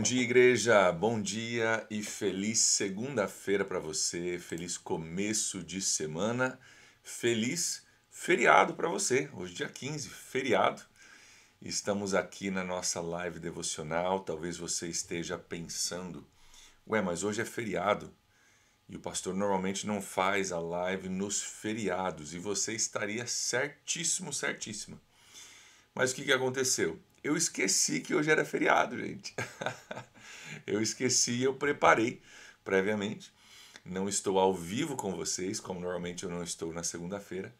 dia, igreja. Bom dia e feliz segunda-feira para você. Feliz começo de semana. Feliz feriado para você. Hoje, dia 15, feriado. Estamos aqui na nossa live devocional. Talvez você esteja pensando: ué, mas hoje é feriado e o pastor normalmente não faz a live nos feriados. E você estaria certíssimo, certíssima. Mas o que aconteceu? Eu esqueci que hoje era feriado, gente. Eu esqueci, eu preparei previamente. Não estou ao vivo com vocês, como normalmente eu não estou na segunda-feira,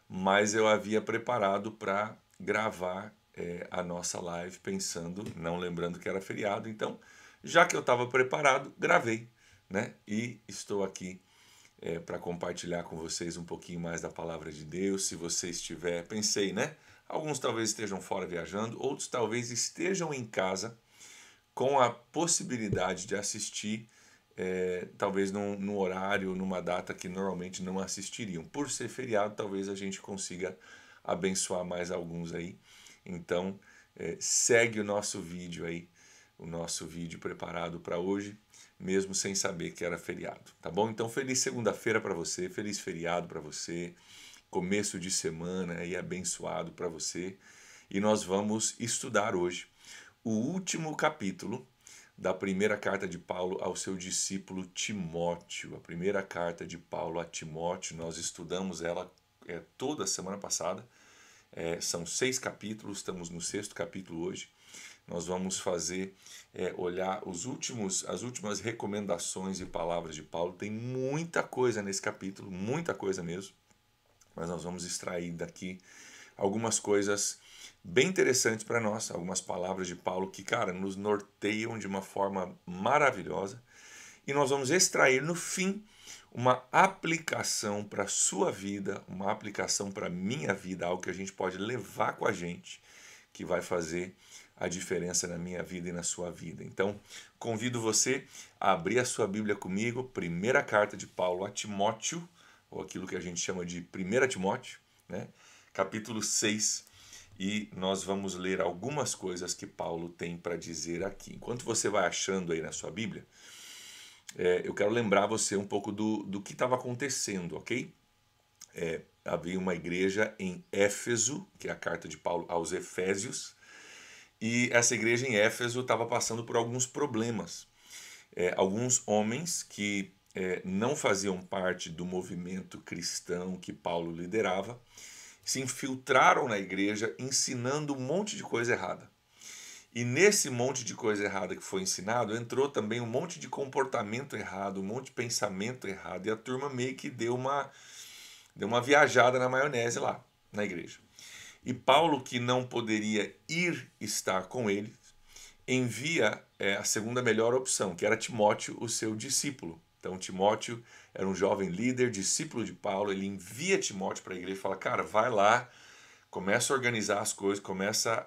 mas eu havia preparado para gravar a nossa live pensando, não lembrando que era feriado. Então, já que eu estava preparado, gravei, né? E estou aqui para compartilhar com vocês um pouquinho mais da palavra de Deus. Se você estiver, pensei, né? Alguns talvez estejam fora viajando, outros talvez estejam em casa com a possibilidade de assistir, talvez num horário, numa data que normalmente não assistiriam. Por ser feriado, talvez a gente consiga abençoar mais alguns aí. Então, segue o nosso vídeo aí, o nosso vídeo preparado para hoje, mesmo sem saber que era feriado, tá bom? Então, feliz segunda-feira para você, feliz feriado para você, começo de semana aí abençoado para você. E nós vamos estudar hoje o último capítulo da primeira carta de Paulo ao seu discípulo Timóteo. A primeira carta de Paulo a Timóteo, nós estudamos ela toda a semana passada. São 6 capítulos, estamos no 6º capítulo hoje. Nós vamos fazer, olhar as últimas recomendações e palavras de Paulo. Tem muita coisa nesse capítulo, muita coisa mesmo. Mas nós vamos extrair daqui algumas coisas bem interessantes para nós, algumas palavras de Paulo que, cara, nos norteiam de uma forma maravilhosa. E nós vamos extrair no fim uma aplicação para a sua vida, uma aplicação para a minha vida, algo que a gente pode levar com a gente, que vai fazer a diferença na minha vida e na sua vida. Então, convido você a abrir a sua Bíblia comigo, primeira carta de Paulo a Timóteo, ou aquilo que a gente chama de 1 Timóteo, né? Capítulo 6, e nós vamos ler algumas coisas que Paulo tem para dizer aqui. Enquanto você vai achando aí na sua Bíblia, eu quero lembrar você um pouco do que estava acontecendo, ok? Havia uma igreja em Éfeso, que é a carta de Paulo aos Efésios, e essa igreja em Éfeso estava passando por alguns problemas. Alguns homens que não faziam parte do movimento cristão que Paulo liderava, se infiltraram na igreja ensinando um monte de coisa errada. E nesse monte de coisa errada que foi ensinado, entrou também um monte de comportamento errado, um monte de pensamento errado, e a turma meio que deu uma viajada na maionese lá, na igreja. E Paulo, que não poderia ir estar com eles, envia a segunda melhor opção, que era Timóteo, o seu discípulo. Então Timóteo era um jovem líder, discípulo de Paulo. Ele envia Timóteo para a igreja e fala: cara, vai lá, começa a organizar as coisas, começa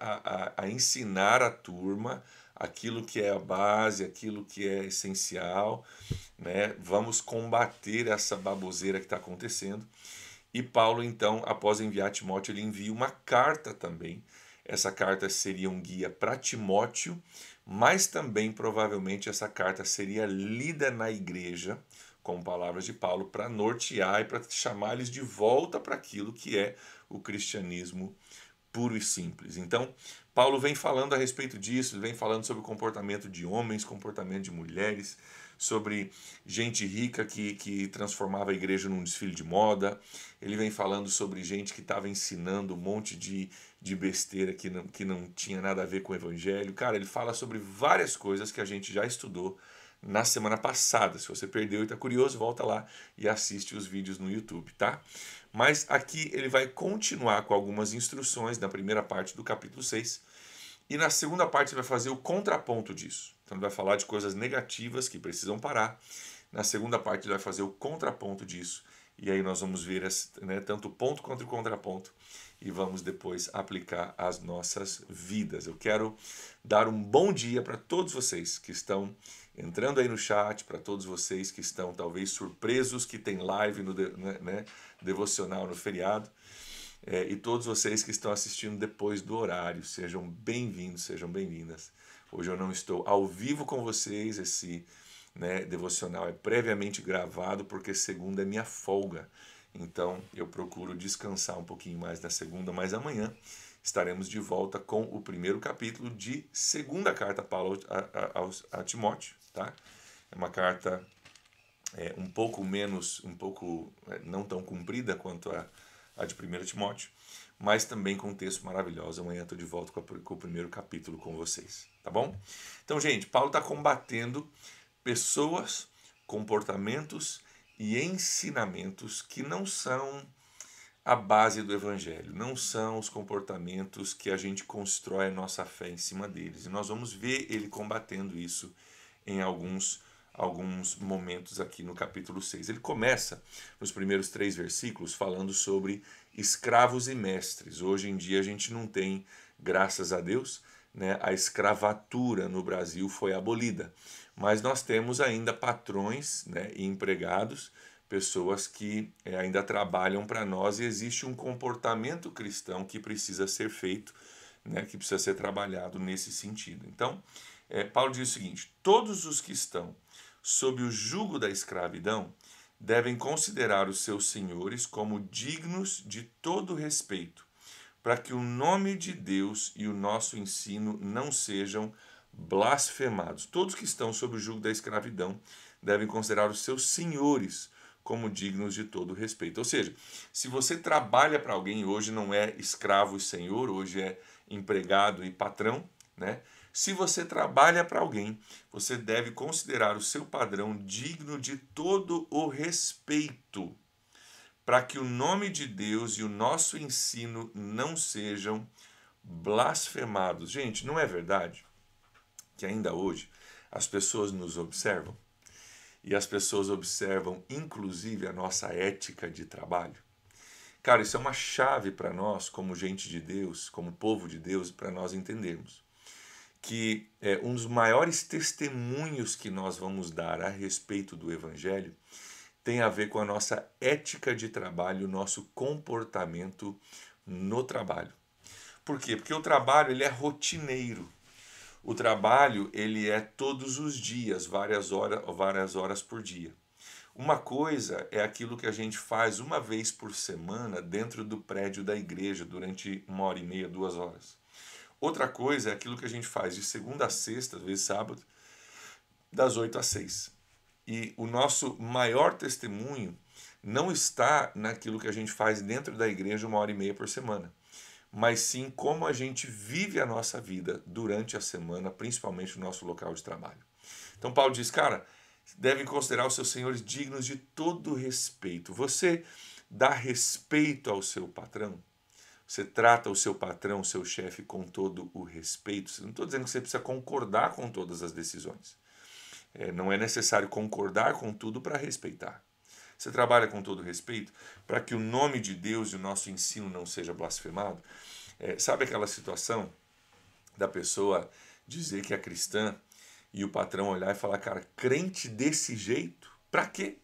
a ensinar a turma aquilo que é a base, aquilo que é essencial, né? Vamos combater essa baboseira que está acontecendo. E Paulo, então, após enviar Timóteo, ele envia uma carta também. Essa carta seria um guia para Timóteo, mas também provavelmente essa carta seria lida na igreja, com palavras de Paulo, para nortear e para chamar eles de volta para aquilo que é o cristianismo puro e simples. Então, Paulo vem falando a respeito disso, ele vem falando sobre o comportamento de homens, comportamento de mulheres, sobre gente rica que transformava a igreja num desfile de moda. Ele vem falando sobre gente que estava ensinando um monte de besteira que não tinha nada a ver com o evangelho. Cara, ele fala sobre várias coisas que a gente já estudou na semana passada. Se você perdeu e está curioso, volta lá e assiste os vídeos no YouTube, tá? Mas aqui ele vai continuar com algumas instruções na primeira parte do capítulo 6. E na segunda parte ele vai fazer o contraponto disso. Então ele vai falar de coisas negativas que precisam parar. Na segunda parte ele vai fazer o contraponto disso. E aí nós vamos ver tanto o ponto quanto o contraponto. E vamos depois aplicar às nossas vidas. Eu quero dar um bom dia para todos vocês que estão entrando aí no chat, para todos vocês que estão talvez surpresos que tem live no devocional no feriado. E todos vocês que estão assistindo depois do horário, sejam bem-vindos, sejam bem-vindas. Hoje eu não estou ao vivo com vocês, esse devocional é previamente gravado, porque segunda é minha folga. Então eu procuro descansar um pouquinho mais na segunda, mas amanhã estaremos de volta com o primeiro capítulo de segunda carta Paulo a Timóteo, tá? É uma carta um pouco menos, não tão comprida quanto a de 1 Timóteo, mas também com um texto maravilhoso. Amanhã estou de volta com o primeiro capítulo com vocês, tá bom? Então, gente, Paulo está combatendo pessoas, comportamentos e ensinamentos que não são a base do evangelho, não são os comportamentos que a gente constrói a nossa fé em cima deles. E nós vamos ver ele combatendo isso em alguns momentos aqui no capítulo 6. Ele começa nos primeiros 3 versículos falando sobre escravos e mestres. Hoje em dia a gente não tem, graças a Deus, a escravatura no Brasil foi abolida, mas nós temos ainda patrões e empregados, pessoas que ainda trabalham para nós, e existe um comportamento cristão que precisa ser feito, que precisa ser trabalhado nesse sentido. Então, Paulo diz o seguinte: todos os que estão sob o jugo da escravidão devem considerar os seus senhores como dignos de todo respeito, para que o nome de Deus e o nosso ensino não sejam blasfemados. Todos que estão sob o jugo da escravidão devem considerar os seus senhores como dignos de todo respeito. Ou seja, se você trabalha para alguém, hoje não é escravo e senhor, hoje é empregado e patrão, Se você trabalha para alguém, você deve considerar o seu padrão digno de todo o respeito, para que o nome de Deus e o nosso ensino não sejam blasfemados. Gente, não é verdade que ainda hoje as pessoas nos observam? E as pessoas observam, inclusive, a nossa ética de trabalho? Cara, isso é uma chave para nós, como gente de Deus, como povo de Deus, para nós entendermos que um dos maiores testemunhos que nós vamos dar a respeito do Evangelho tem a ver com a nossa ética de trabalho, o nosso comportamento no trabalho. Por quê? Porque o trabalho ele é rotineiro. O trabalho ele é todos os dias, várias horas por dia. Uma coisa é aquilo que a gente faz uma vez por semana dentro do prédio da igreja durante 1h30, 2 horas. Outra coisa é aquilo que a gente faz de segunda a sexta, às vezes sábado, das 8 às 6. E o nosso maior testemunho não está naquilo que a gente faz dentro da igreja 1h30 por semana, mas sim como a gente vive a nossa vida durante a semana, principalmente no nosso local de trabalho. Então Paulo diz, cara, devem considerar os seus senhores dignos de todo respeito. Você dá respeito ao seu patrão? Você trata o seu patrão, o seu chefe, com todo o respeito? Não estou dizendo que você precisa concordar com todas as decisões. Não é necessário concordar com tudo para respeitar. Você trabalha com todo respeito para que o nome de Deus e o nosso ensino não seja blasfemado? Sabe aquela situação da pessoa dizer que é cristã e o patrão olhar e falar, cara, crente desse jeito? Para quê?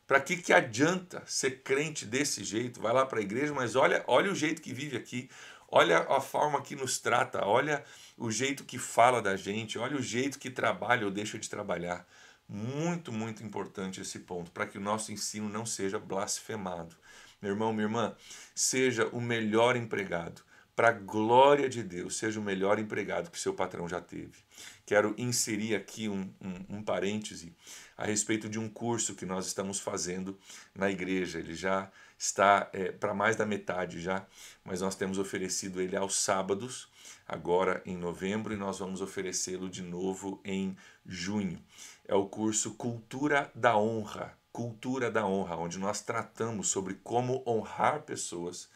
Para que adianta ser crente desse jeito? Vai lá para a igreja, mas olha o jeito que vive aqui, olha a forma que nos trata, olha o jeito que fala da gente, olha o jeito que trabalha ou deixa de trabalhar. Muito, muito importante esse ponto, para que o nosso ensino não seja blasfemado. Meu irmão, minha irmã, seja o melhor empregado. Para a glória de Deus, seja o melhor empregado que seu patrão já teve. Quero inserir aqui um parêntese a respeito de um curso que nós estamos fazendo na igreja. Ele já está para mais da metade já, mas nós temos oferecido ele aos sábados, agora em novembro, e nós vamos oferecê-lo de novo em junho. É o curso Cultura da Honra, onde nós tratamos sobre como honrar pessoas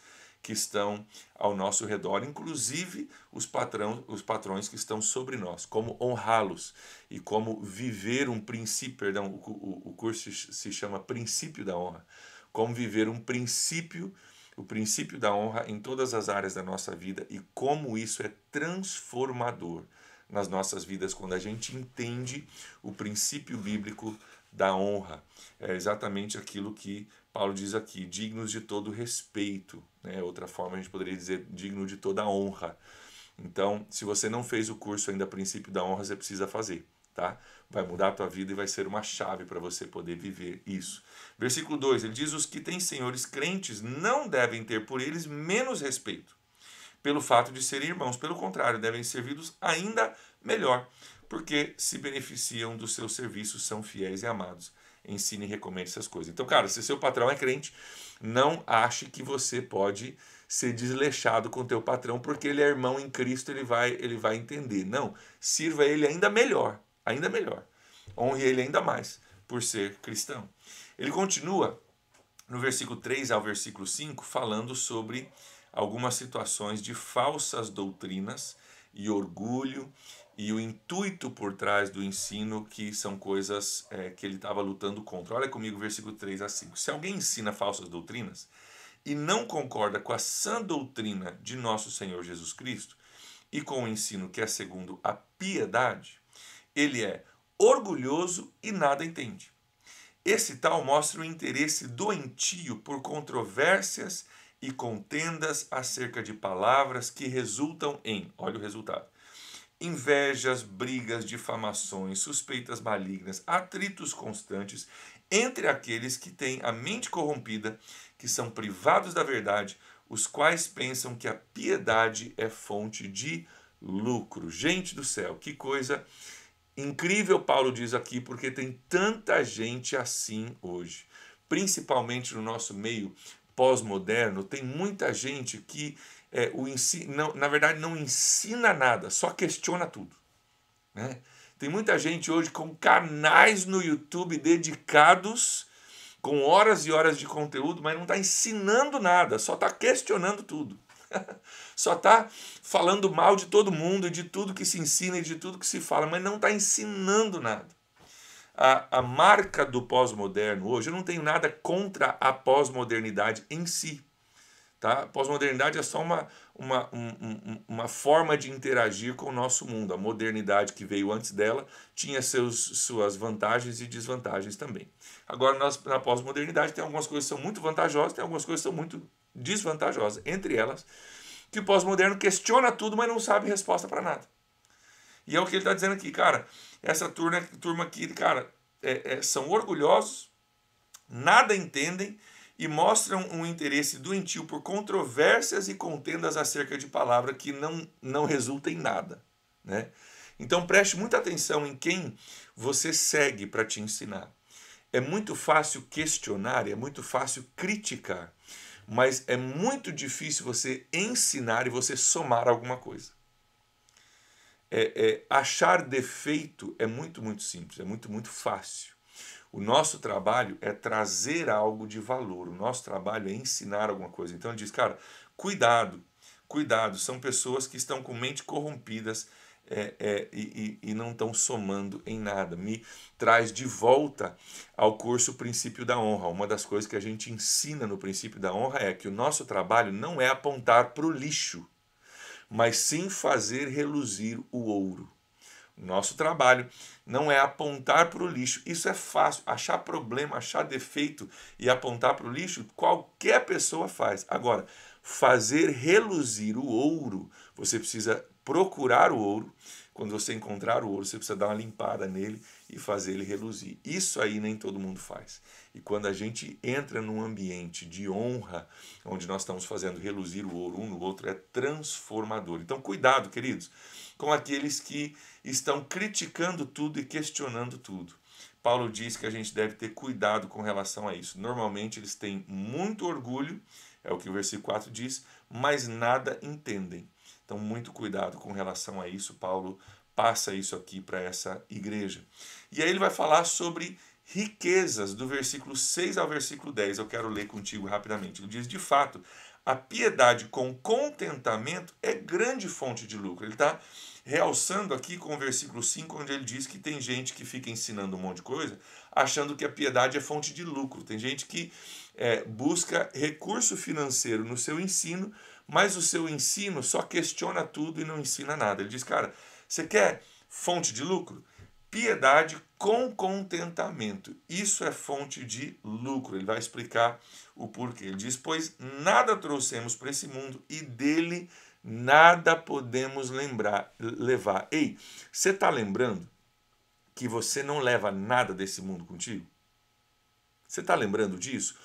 que estão ao nosso redor, inclusive os patrões que estão sobre nós, como honrá-los e como viver um princípio, o curso se chama Princípio da Honra, como viver o princípio da honra em todas as áreas da nossa vida e como isso é transformador nas nossas vidas quando a gente entende o princípio bíblico da honra. É exatamente aquilo que Paulo diz aqui, dignos de todo respeito. Outra forma a gente poderia dizer digno de toda honra. Então, se você não fez o curso ainda Princípio da Honra, você precisa fazer, tá? Vai mudar a tua vida e vai ser uma chave para você poder viver isso. Versículo 2, ele diz: os que têm senhores crentes não devem ter por eles menos respeito, pelo fato de serem irmãos. Pelo contrário, devem servir-los ainda melhor, porque se beneficiam dos seus serviços, são fiéis e amados. Ensine e recomende essas coisas. Então, cara, se seu patrão é crente, não ache que você pode ser desleixado com o teu patrão, porque ele é irmão em Cristo, ele vai entender. Não, sirva ele ainda melhor, ainda melhor. Honre ele ainda mais, por ser cristão. Ele continua no versículo 3 ao versículo 5, falando sobre algumas situações de falsas doutrinas e orgulho e o intuito por trás do ensino, que são coisas que ele estava lutando contra. Olha comigo o versículo 3 a 5. Se alguém ensina falsas doutrinas e não concorda com a sã doutrina de nosso Senhor Jesus Cristo e com o ensino que é segundo a piedade, ele é orgulhoso e nada entende. Esse tal mostra o interesse doentio por controvérsias e contendas acerca de palavras que resultam em, olha o resultado, invejas, brigas, difamações, suspeitas malignas, atritos constantes entre aqueles que têm a mente corrompida, que são privados da verdade, os quais pensam que a piedade é fonte de lucro. Gente do céu, que coisa incrível Paulo diz aqui, porque tem tanta gente assim hoje, principalmente no nosso meio pós-moderno, tem muita gente que na verdade não ensina nada, só questiona tudo, né? Tem muita gente hoje com canais no YouTube dedicados, com horas e horas de conteúdo, mas não está ensinando nada, só está questionando tudo. Só está falando mal de todo mundo, de tudo que se ensina e de tudo que se fala, mas não está ensinando nada. A marca do pós-moderno hoje, eu não tenho nada contra a pós-modernidade em si. Tá? A pós-modernidade é só uma forma de interagir com o nosso mundo. A modernidade que veio antes dela tinha suas vantagens e desvantagens também. Agora, na pós-modernidade, tem algumas coisas que são muito vantajosas, tem algumas coisas que são muito desvantajosas. Entre elas, que o pós-moderno questiona tudo, mas não sabe resposta para nada. E é o que ele está dizendo aqui, cara. Essa turma aqui, cara, são orgulhosos, nada entendem e mostram um interesse doentio por controvérsias e contendas acerca de palavra que não resulta em nada, né? Então preste muita atenção em quem você segue para te ensinar. É muito fácil questionar, é muito fácil criticar, mas é muito difícil você ensinar e você somar alguma coisa. Achar defeito é muito, muito simples, é muito, muito fácil. O nosso trabalho é trazer algo de valor, o nosso trabalho é ensinar alguma coisa. Então ele diz, cara, cuidado, cuidado, são pessoas que estão com mente corrompidas e não estão somando em nada. Me traz de volta ao curso Princípio da Honra. Uma das coisas que a gente ensina no Princípio da Honra é que o nosso trabalho não é apontar para o lixo, mas sim fazer reluzir o ouro. Nosso trabalho não é apontar para o lixo. Isso é fácil. Achar problema, achar defeito e apontar para o lixo, qualquer pessoa faz. Agora, fazer reluzir o ouro, você precisa procurar o ouro. Quando você encontrar o ouro, você precisa dar uma limpada nele e fazer ele reluzir. Isso aí nem todo mundo faz. E quando a gente entra num ambiente de honra, onde nós estamos fazendo reluzir o ouro um no outro, é transformador. Então, cuidado, queridos, com aqueles que estão criticando tudo e questionando tudo. Paulo diz que a gente deve ter cuidado com relação a isso. Normalmente eles têm muito orgulho, é o que o versículo 4 diz, mas nada entendem. Então, muito cuidado com relação a isso. Paulo passa isso aqui para essa igreja. E aí ele vai falar sobre riquezas, do versículo 6 ao versículo 10. Eu quero ler contigo rapidamente. Ele diz, de fato, a piedade com contentamento é grande fonte de lucro. Ele está realçando aqui com o versículo 5, onde ele diz que tem gente que fica ensinando um monte de coisa, achando que a piedade é fonte de lucro. Tem gente que busca recurso financeiro no seu ensino, mas o seu ensino só questiona tudo e não ensina nada. Ele diz, cara, você quer fonte de lucro? Piedade com contentamento. Isso é fonte de lucro. Ele vai explicar o porquê. Ele diz, pois nada trouxemos para esse mundo e dele Nada podemos levar. Ei, você está lembrando que você não leva nada desse mundo contigo? Você está lembrando disso?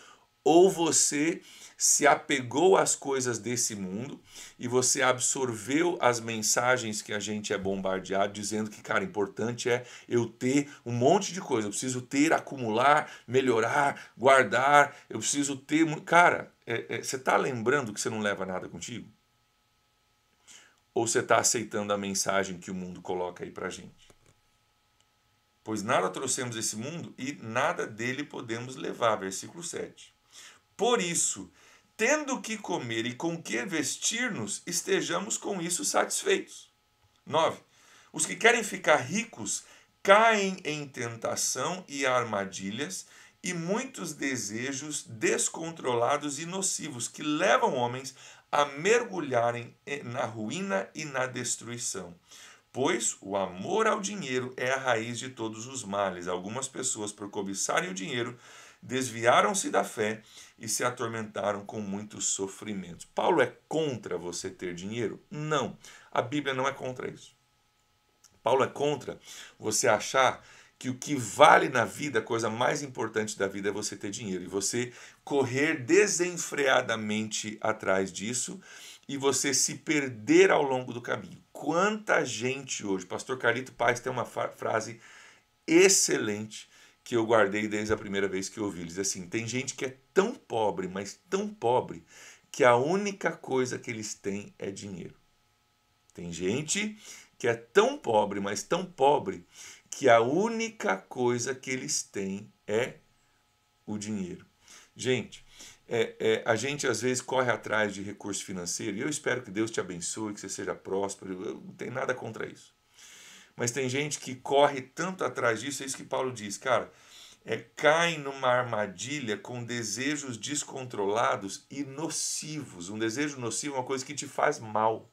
Ou você se apegou às coisas desse mundo e você absorveu as mensagens que a gente é bombardeado, dizendo que, cara, importante é eu ter um monte de coisa, eu preciso ter, acumular, melhorar, guardar, eu preciso ter. Cara, você está lembrando que você não leva nada contigo? Ou você está aceitando a mensagem que o mundo coloca aí pra gente? Pois nada trouxemos desse mundo e nada dele podemos levar. Versículo 7. Por isso, tendo que comer e com que vestir-nos, estejamos com isso satisfeitos. 9. Os que querem ficar ricos caem em tentação e armadilhas e muitos desejos descontrolados e nocivos que levam homens a mergulharem na ruína e na destruição. Pois o amor ao dinheiro é a raiz de todos os males. Algumas pessoas, por cobiçarem o dinheiro, desviaram-se da fé e se atormentaram com muitos sofrimentos. Paulo é contra você ter dinheiro? Não. A Bíblia não é contra isso. Paulo é contra você achar que o que vale na vida, a coisa mais importante da vida é você ter dinheiro e você correr desenfreadamente atrás disso e você se perder ao longo do caminho. Quanta gente hoje, pastor Carlito Paes tem uma frase excelente que eu guardei desde a primeira vez que eu ouvi. Ele diz assim: tem gente que é tão pobre, mas tão pobre, que a única coisa que eles têm é dinheiro. Tem gente que é tão pobre, mas tão pobre, que a única coisa que eles têm é o dinheiro. Gente, a gente às vezes corre atrás de recurso financeiro, e eu espero que Deus te abençoe, que você seja próspero, eu não tenho nada contra isso. Mas tem gente que corre tanto atrás disso, é isso que Paulo diz, cara, caem numa armadilha com desejos descontrolados e nocivos. Um desejo nocivo é uma coisa que te faz mal.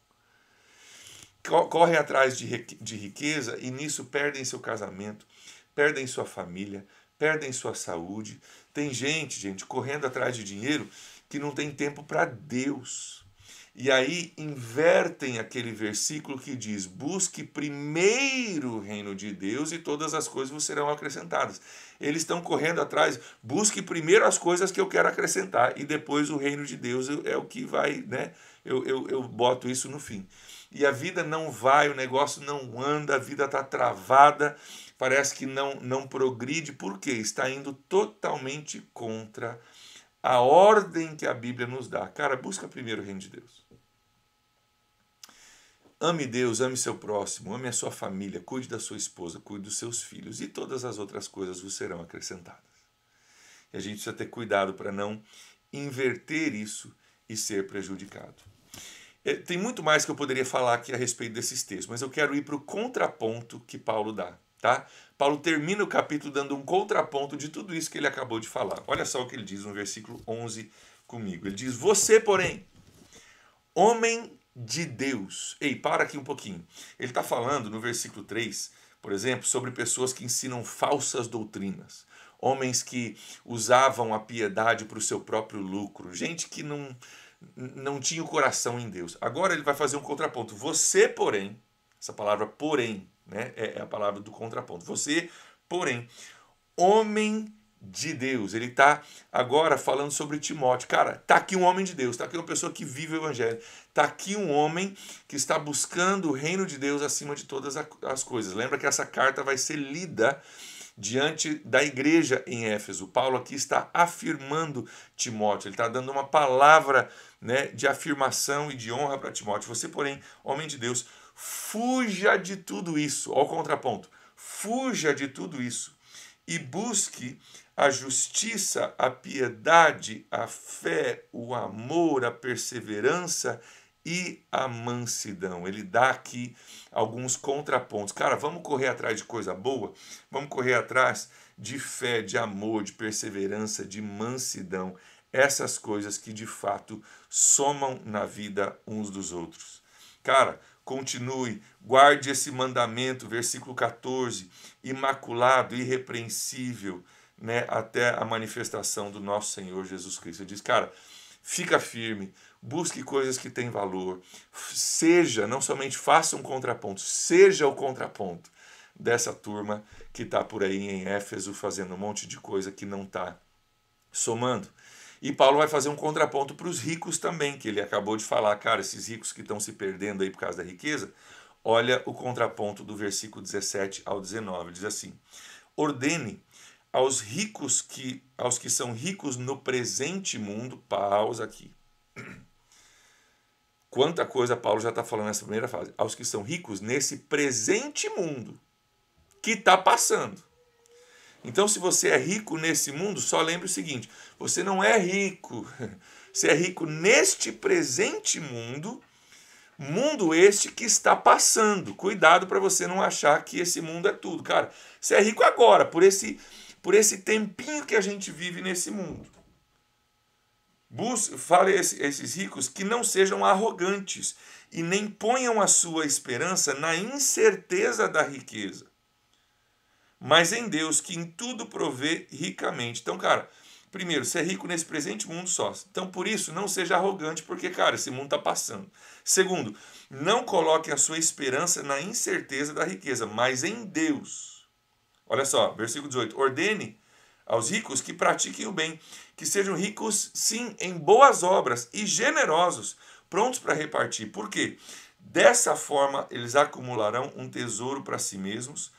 Correm atrás de riqueza e nisso perdem seu casamento, perdem sua família, perdem sua saúde. Tem gente correndo atrás de dinheiro que não tem tempo para Deus. E aí invertem aquele versículo que diz: busque primeiro o reino de Deus e todas as coisas vos serão acrescentadas. Eles estão correndo atrás, busque primeiro as coisas que eu quero acrescentar e depois o reino de Deus é o que vai, né? Eu boto isso no fim. E a vida não vai, o negócio não anda, a vida está travada, parece que não progride, por quê? Está indo totalmente contra a ordem que a Bíblia nos dá. Cara, busca primeiro o reino de Deus. Ame Deus, ame seu próximo, ame a sua família, cuide da sua esposa, cuide dos seus filhos e todas as outras coisas vos serão acrescentadas. E a gente precisa ter cuidado para não inverter isso e ser prejudicado. Tem muito mais que eu poderia falar aqui a respeito desses textos, mas eu quero ir para o contraponto que Paulo dá. Tá? Paulo termina o capítulo dando um contraponto de tudo isso que ele acabou de falar. Olha só o que ele diz no versículo 11 comigo. Ele diz: você, porém, homem de Deus. Ei, para aqui um pouquinho. Ele está falando no versículo 3, por exemplo, sobre pessoas que ensinam falsas doutrinas. Homens que usavam a piedade para o seu próprio lucro. Gente que não tinha o coração em Deus. Agora ele vai fazer um contraponto. Você, porém, essa palavra porém, né, é a palavra do contraponto. Você, porém, homem de Deus. Ele está agora falando sobre Timóteo. Cara, está aqui um homem de Deus, está aqui uma pessoa que vive o evangelho. Está aqui um homem que está buscando o reino de Deus acima de todas as coisas. Lembra que essa carta vai ser lida diante da igreja em Éfeso. Paulo aqui está afirmando Timóteo, ele está dando uma palavra, né, de afirmação e de honra para Timóteo. Você, porém, homem de Deus, fuja de tudo isso. Olha o contraponto. Fuja de tudo isso e busque a justiça, a piedade, a fé, o amor, a perseverança e a mansidão. Ele dá aqui alguns contrapontos. Cara, vamos correr atrás de coisa boa? Vamos correr atrás de fé, de amor, de perseverança, de mansidão. Essas coisas que de fato somam na vida uns dos outros. Cara, continue, guarde esse mandamento, versículo 14, imaculado, irrepreensível, né, até a manifestação do nosso Senhor Jesus Cristo. Ele diz, cara, fica firme, busque coisas que têm valor, seja, não somente faça um contraponto, seja o contraponto dessa turma que está por aí em Éfeso fazendo um monte de coisa que não está somando. E Paulo vai fazer um contraponto para os ricos também, que ele acabou de falar, cara, esses ricos que estão se perdendo aí por causa da riqueza. Olha o contraponto do versículo 17 ao 19, diz assim: ordene aos que são ricos no presente mundo, pausa aqui. Quanta coisa Paulo já está falando nessa primeira fase. Aos que são ricos nesse presente mundo que está passando. Então, se você é rico nesse mundo, só lembre o seguinte: você não é rico, você é rico neste presente mundo, mundo este que está passando. Cuidado para você não achar que esse mundo é tudo. Cara, você é rico agora, por esse tempinho que a gente vive nesse mundo. Fale a esses ricos que não sejam arrogantes e nem ponham a sua esperança na incerteza da riqueza, mas em Deus, que em tudo provê ricamente. Então, cara, primeiro, você é rico nesse presente mundo só. Então, por isso, não seja arrogante, porque, cara, esse mundo está passando. Segundo, não coloque a sua esperança na incerteza da riqueza, mas em Deus. Olha só, versículo 18. Ordene aos ricos que pratiquem o bem, que sejam ricos, sim, em boas obras e generosos, prontos para repartir. Por quê? Dessa forma, eles acumularão um tesouro para si mesmos,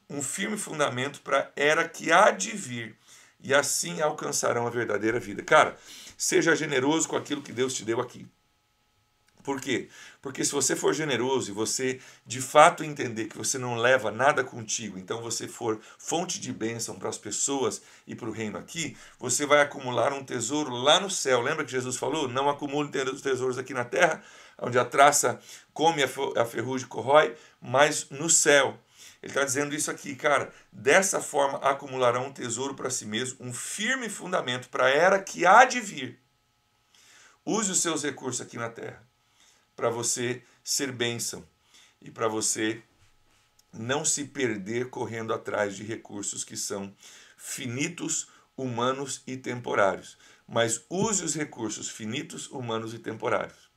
um firme fundamento para a era que há de vir, e assim alcançarão a verdadeira vida. Cara, seja generoso com aquilo que Deus te deu aqui. Por quê? Porque se você for generoso e você de fato entender que você não leva nada contigo, então você for fonte de bênção para as pessoas e para o reino aqui, você vai acumular um tesouro lá no céu. Lembra que Jesus falou? Não acumule tesouros aqui na terra, onde a traça come, a ferrugem corrói, mas no céu. Ele está dizendo isso aqui, cara. Dessa forma acumularão um tesouro para si mesmo, um firme fundamento para a era que há de vir. Use os seus recursos aqui na terra para você ser bênção e para você não se perder correndo atrás de recursos que são finitos, humanos e temporários. Mas use os recursos finitos, humanos e temporários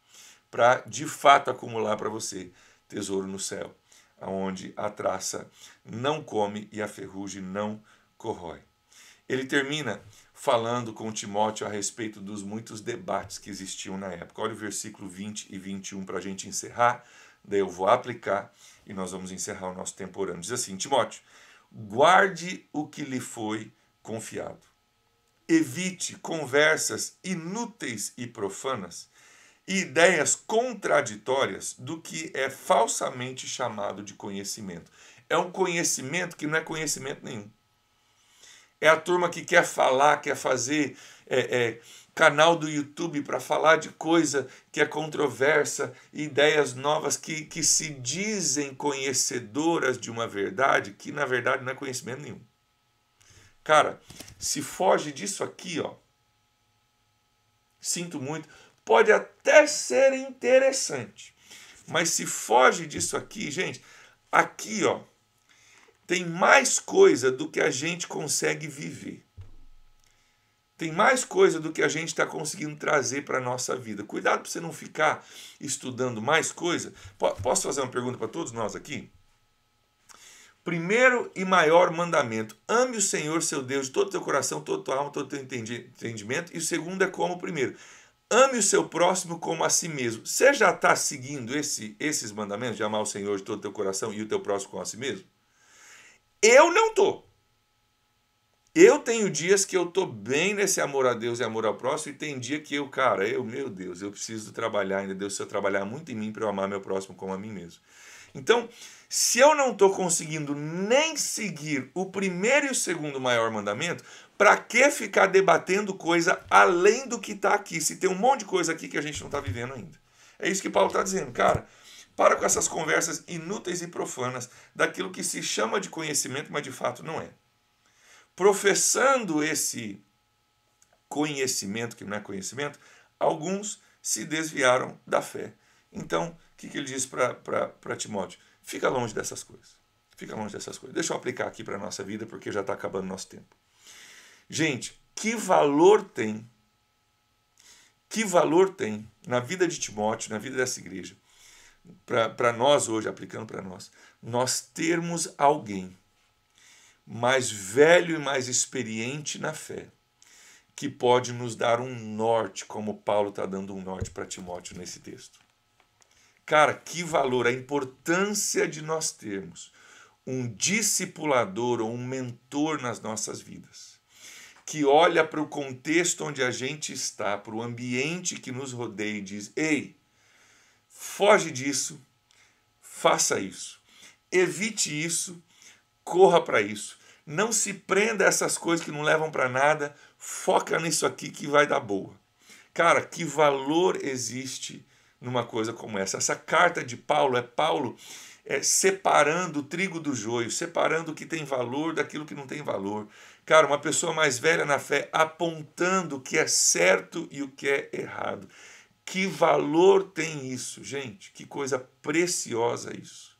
para de fato acumular para você tesouro no céu, onde a traça não come e a ferrugem não corrói. Ele termina falando com Timóteo a respeito dos muitos debates que existiam na época. Olha o versículo 20 e 21 para a gente encerrar, daí eu vou aplicar e nós vamos encerrar o nosso tempo orando. Diz assim: Timóteo, guarde o que lhe foi confiado. Evite conversas inúteis e profanas e ideias contraditórias do que é falsamente chamado de conhecimento. É um conhecimento que não é conhecimento nenhum. É a turma que quer falar, quer fazer canal do YouTube para falar de coisa que é controversa, ideias novas que se dizem conhecedoras de uma verdade que na verdade não é conhecimento nenhum. Cara, se foge disso aqui, ó, sinto muito, pode até ser interessante, mas se foge disso aqui, gente, aqui, ó, tem mais coisa do que a gente consegue viver. Tem mais coisa do que a gente está conseguindo trazer para a nossa vida. Cuidado para você não ficar estudando mais coisa. Posso fazer uma pergunta para todos nós aqui? Primeiro e maior mandamento: ame o Senhor, seu Deus, de todo o teu coração, toda a tua alma, todo o teu entendimento. E o segundo é como o primeiro: ame o seu próximo como a si mesmo. Você já está seguindo esses mandamentos de amar o Senhor de todo o teu coração e o teu próximo como a si mesmo? Eu não estou. Eu tenho dias que eu estou bem nesse amor a Deus e amor ao próximo, e tem dia que meu Deus, eu preciso trabalhar ainda. Deus precisa trabalhar muito em mim para eu amar meu próximo como a mim mesmo. Então, se eu não estou conseguindo nem seguir o primeiro e o segundo maior mandamento, para que ficar debatendo coisa além do que está aqui? Se tem um monte de coisa aqui que a gente não está vivendo ainda. É isso que Paulo está dizendo, cara. Para com essas conversas inúteis e profanas daquilo que se chama de conhecimento, mas de fato não é. Professando esse conhecimento, que não é conhecimento, alguns se desviaram da fé. Então, o que ele diz para Timóteo? Fica longe dessas coisas. Fica longe dessas coisas. Deixa eu aplicar aqui para a nossa vida, porque já está acabando o nosso tempo. Gente, que valor tem Que valor tem na vida de Timóteo, na vida dessa igreja, para nós hoje, aplicando para nós termos alguém mais velho e mais experiente na fé, que pode nos dar um norte, como Paulo está dando um norte para Timóteo nesse texto. Cara, que valor, a importância de nós termos um discipulador ou um mentor nas nossas vidas, que olha para o contexto onde a gente está, para o ambiente que nos rodeia e diz: ei, foge disso, faça isso, evite isso, corra para isso. Não se prenda a essas coisas que não levam para nada, foca nisso aqui que vai dar boa. Cara, que valor existe numa coisa como essa? Essa carta de Paulo é Paulo separando o trigo do joio, separando o que tem valor daquilo que não tem valor. Cara, uma pessoa mais velha na fé apontando o que é certo e o que é errado. Que valor tem isso, gente? Que coisa preciosa isso.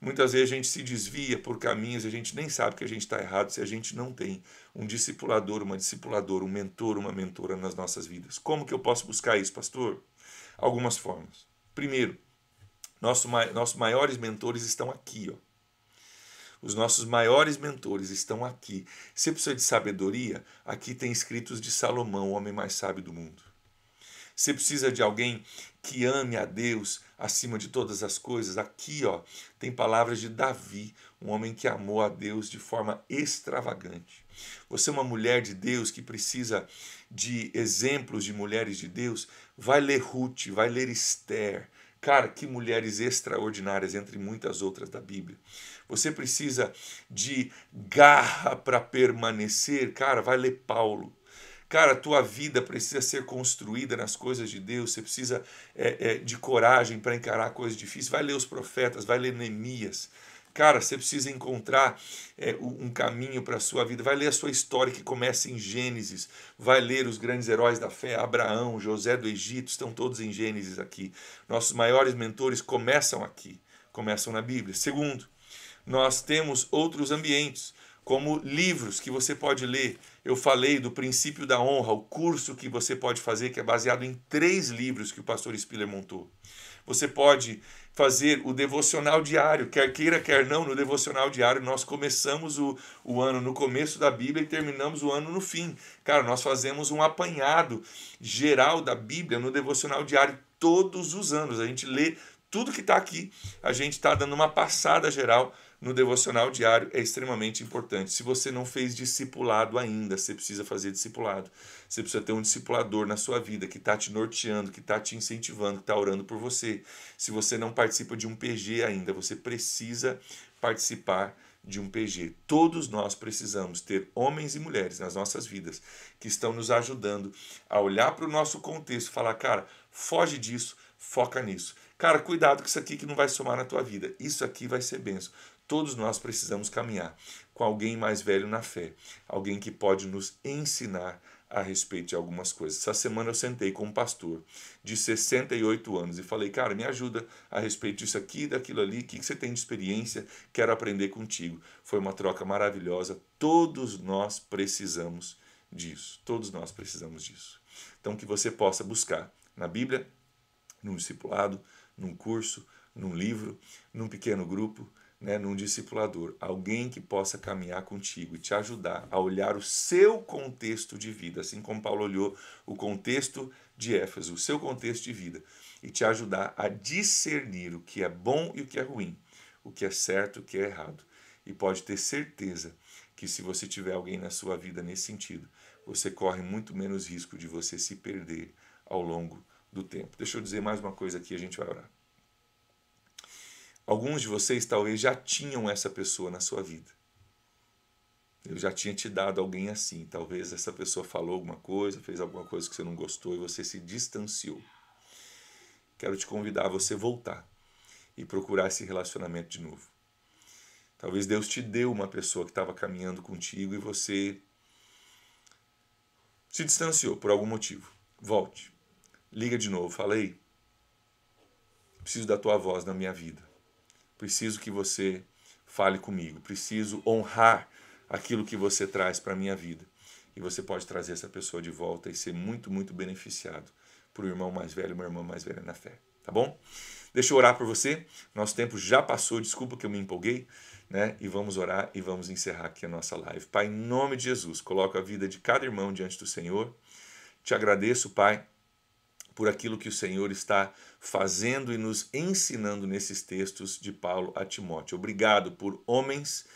Muitas vezes a gente se desvia por caminhos e a gente nem sabe que a gente está errado se a gente não tem um discipulador, uma discipuladora, um mentor, uma mentora nas nossas vidas. Como que eu posso buscar isso, pastor? Algumas formas. Primeiro, nossos maiores mentores estão aqui, ó. Os nossos maiores mentores estão aqui. Se precisa de sabedoria, aqui tem escritos de Salomão, o homem mais sábio do mundo. Você precisa de alguém que ame a Deus acima de todas as coisas? Aqui, ó, tem palavras de Davi, um homem que amou a Deus de forma extravagante. Você é uma mulher de Deus que precisa de exemplos de mulheres de Deus? Vai ler Ruth, vai ler Esther. Cara, que mulheres extraordinárias, entre muitas outras da Bíblia. Você precisa de garra para permanecer? Cara, vai ler Paulo. Cara, a tua vida precisa ser construída nas coisas de Deus, você precisa de coragem para encarar coisas difíceis. Vai ler os profetas, vai ler Neemias. Cara, você precisa encontrar um caminho para a sua vida. Vai ler a sua história que começa em Gênesis. Vai ler os grandes heróis da fé, Abraão, José do Egito, estão todos em Gênesis aqui. Nossos maiores mentores começam aqui, começam na Bíblia. Segundo, nós temos outros ambientes, como livros que você pode ler. Eu falei do Princípio da Honra, o curso que você pode fazer, que é baseado em 3 livros que o pastor Spiller montou. Você pode fazer o devocional diário, quer queira, quer não, no devocional diário nós começamos o ano no começo da Bíblia e terminamos o ano no fim. Cara, nós fazemos um apanhado geral da Bíblia no devocional diário todos os anos. A gente lê tudo que está aqui, a gente está dando uma passada geral no devocional diário, é extremamente importante. Se você não fez discipulado ainda, você precisa fazer discipulado. Você precisa ter um discipulador na sua vida que está te norteando, que está te incentivando, que está orando por você. Se você não participa de um PG ainda, você precisa participar de um PG. Todos nós precisamos ter homens e mulheres nas nossas vidas que estão nos ajudando a olhar para o nosso contexto e falar: cara, foge disso, foca nisso. Cara, cuidado com isso aqui que não vai somar na tua vida. Isso aqui vai ser bênção. Todos nós precisamos caminhar com alguém mais velho na fé, alguém que pode nos ensinar a respeito de algumas coisas. Essa semana eu sentei com um pastor de 68 anos e falei: cara, me ajuda a respeito disso aqui, daquilo ali, o que você tem de experiência, quero aprender contigo. Foi uma troca maravilhosa, todos nós precisamos disso, todos nós precisamos disso. Então que você possa buscar na Bíblia, num discipulado, num curso, num livro, num pequeno grupo, num discipulador, alguém que possa caminhar contigo e te ajudar a olhar o seu contexto de vida, assim como Paulo olhou o contexto de Éfeso, o seu contexto de vida, e te ajudar a discernir o que é bom e o que é ruim, o que é certo e o que é errado. E pode ter certeza que se você tiver alguém na sua vida nesse sentido, você corre muito menos risco de você se perder ao longo do tempo. Deixa eu dizer mais uma coisa aqui, a gente vai orar. Alguns de vocês talvez já tinham essa pessoa na sua vida. Eu já tinha te dado alguém assim. Talvez essa pessoa falou alguma coisa, fez alguma coisa que você não gostou e você se distanciou. Quero te convidar a você voltar e procurar esse relacionamento de novo. Talvez Deus te deu uma pessoa que estava caminhando contigo e você se distanciou por algum motivo. Volte. Liga de novo. Falei, preciso da tua voz na minha vida. Preciso que você fale comigo. Preciso honrar aquilo que você traz para a minha vida. e você pode trazer essa pessoa de volta e ser muito, muito beneficiado por um irmão mais velho, uma irmã mais velha na fé, tá bom? Deixa eu orar por você, nosso tempo já passou, desculpa que eu me empolguei, né? E vamos orar e vamos encerrar aqui a nossa live. Pai, em nome de Jesus, coloco a vida de cada irmão diante do Senhor. Te agradeço, Pai, por aquilo que o Senhor está fazendo e nos ensinando nesses textos de Paulo a Timóteo. Obrigado por homens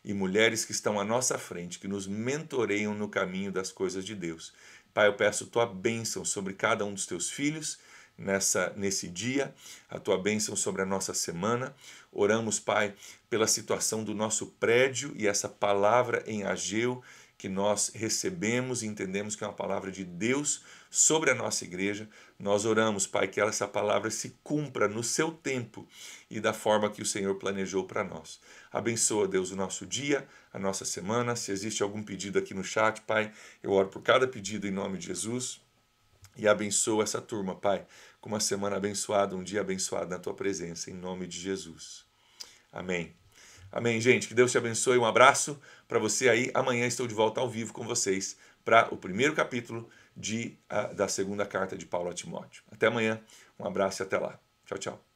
e mulheres que estão à nossa frente, que nos mentoreiam no caminho das coisas de Deus. Pai, eu peço tua bênção sobre cada um dos teus filhos nesse dia, a tua bênção sobre a nossa semana. Oramos, Pai, pela situação do nosso prédio e essa palavra em Ageu que nós recebemos e entendemos que é uma palavra de Deus sobre a nossa igreja. Nós oramos, Pai, que essa palavra se cumpra no seu tempo e da forma que o Senhor planejou para nós. Abençoa, Deus, o nosso dia, a nossa semana. Se existe algum pedido aqui no chat, Pai, eu oro por cada pedido em nome de Jesus. E abençoa essa turma, Pai, com uma semana abençoada, um dia abençoado na Tua presença, em nome de Jesus. Amém. Amém, gente. Que Deus te abençoe. Um abraço para você aí. Amanhã estou de volta ao vivo com vocês para o primeiro capítulo da segunda carta de Paulo a Timóteo. Até amanhã. Um abraço e até lá. Tchau, tchau.